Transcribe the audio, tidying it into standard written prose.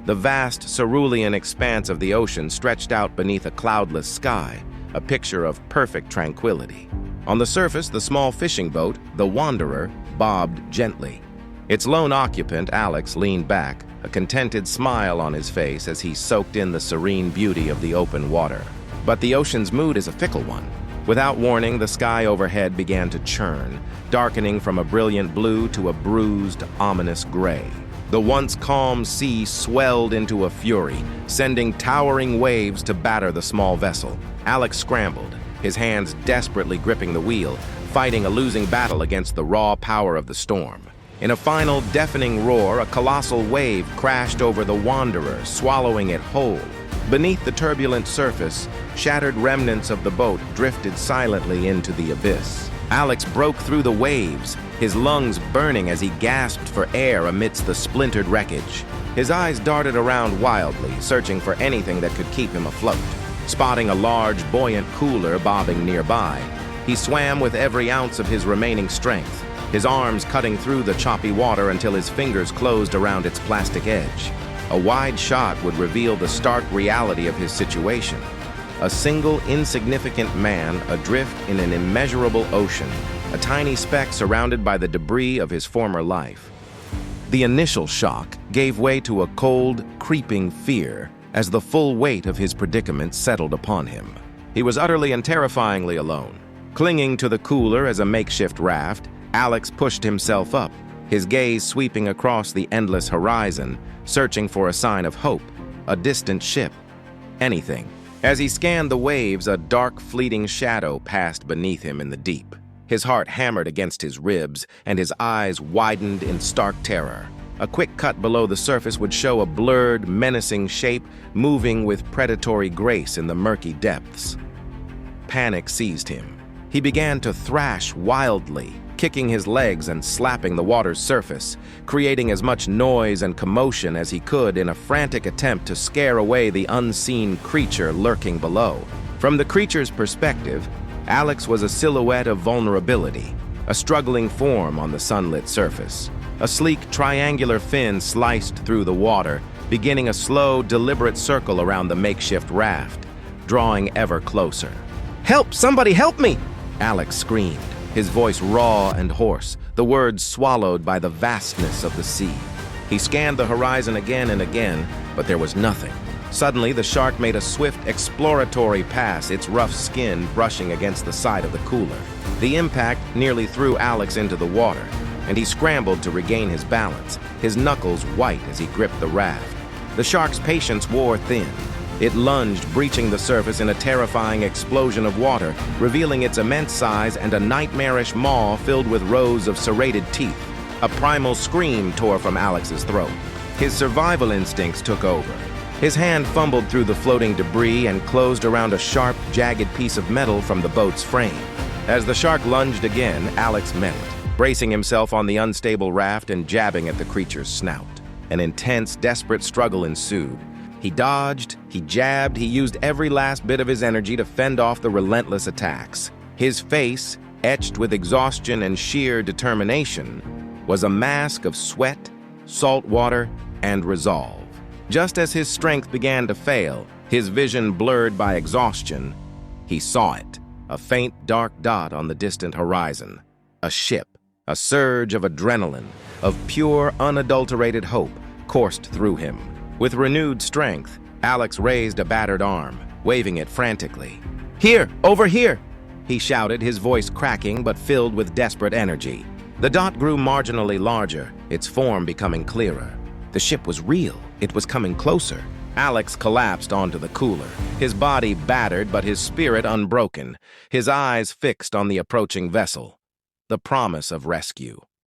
The vast cerulean expanse of the ocean stretched out beneath a cloudless sky, a picture of perfect tranquility. On the surface, the small fishing boat, the Wanderer, bobbed gently. Its lone occupant, Alex, leaned back, a contented smile on his face as he soaked in the serene beauty of the open water. But the ocean's mood is a fickle one. Without warning, the sky overhead began to churn, darkening from a brilliant blue to a bruised, ominous gray. The once calm sea swelled into a fury, sending towering waves to batter the small vessel. Alex scrambled, his hands desperately gripping the wheel, fighting a losing battle against the raw power of the storm. In a final deafening roar, a colossal wave crashed over the Wanderer, swallowing it whole. Beneath the turbulent surface, shattered remnants of the boat drifted silently into the abyss. Alex broke through the waves, his lungs burning as he gasped for air amidst the splintered wreckage. His eyes darted around wildly, searching for anything that could keep him afloat. Spotting a large, buoyant cooler bobbing nearby, he swam with every ounce of his remaining strength, his arms cutting through the choppy water until his fingers closed around its plastic edge. A wide shot would reveal the stark reality of his situation. A single, insignificant man adrift in an immeasurable ocean, a tiny speck surrounded by the debris of his former life. The initial shock gave way to a cold, creeping fear as the full weight of his predicament settled upon him. He was utterly and terrifyingly alone. Clinging to the cooler as a makeshift raft, Alex pushed himself up, his gaze sweeping across the endless horizon, searching for a sign of hope, a distant ship, anything. As he scanned the waves, a dark, fleeting shadow passed beneath him in the deep. His heart hammered against his ribs, and his eyes widened in stark terror. A quick cut below the surface would show a blurred, menacing shape moving with predatory grace in the murky depths. Panic seized him. He began to thrash wildly, kicking his legs and slapping the water's surface, creating as much noise and commotion as he could in a frantic attempt to scare away the unseen creature lurking below. From the creature's perspective, Alex was a silhouette of vulnerability, a struggling form on the sunlit surface. A sleek, triangular fin sliced through the water, beginning a slow, deliberate circle around the makeshift raft, drawing ever closer. "Help! Somebody help me!" Alex screamed, his voice raw and hoarse, the words swallowed by the vastness of the sea. He scanned the horizon again and again, but there was nothing. Suddenly, the shark made a swift, exploratory pass, its rough skin brushing against the side of the cooler. The impact nearly threw Alex into the water, and he scrambled to regain his balance, his knuckles white as he gripped the raft. The shark's patience wore thin. It lunged, breaching the surface in a terrifying explosion of water, revealing its immense size and a nightmarish maw filled with rows of serrated teeth. A primal scream tore from Alex's throat. His survival instincts took over. His hand fumbled through the floating debris and closed around a sharp, jagged piece of metal from the boat's frame. As the shark lunged again, Alex met it, bracing himself on the unstable raft and jabbing at the creature's snout. An intense, desperate struggle ensued. He dodged, he jabbed, he used every last bit of his energy to fend off the relentless attacks. His face, etched with exhaustion and sheer determination, was a mask of sweat, salt water, and resolve. Just as his strength began to fail, his vision blurred by exhaustion, he saw it, a faint dark dot on the distant horizon. A ship, a surge of adrenaline, of pure, unadulterated hope, coursed through him. With renewed strength, Alex raised a battered arm, waving it frantically. "Here! Over here!" he shouted, his voice cracking but filled with desperate energy. The dot grew marginally larger, its form becoming clearer. The ship was real. It was coming closer. Alex collapsed onto the cooler, his body battered but his spirit unbroken, his eyes fixed on the approaching vessel. The promise of rescue.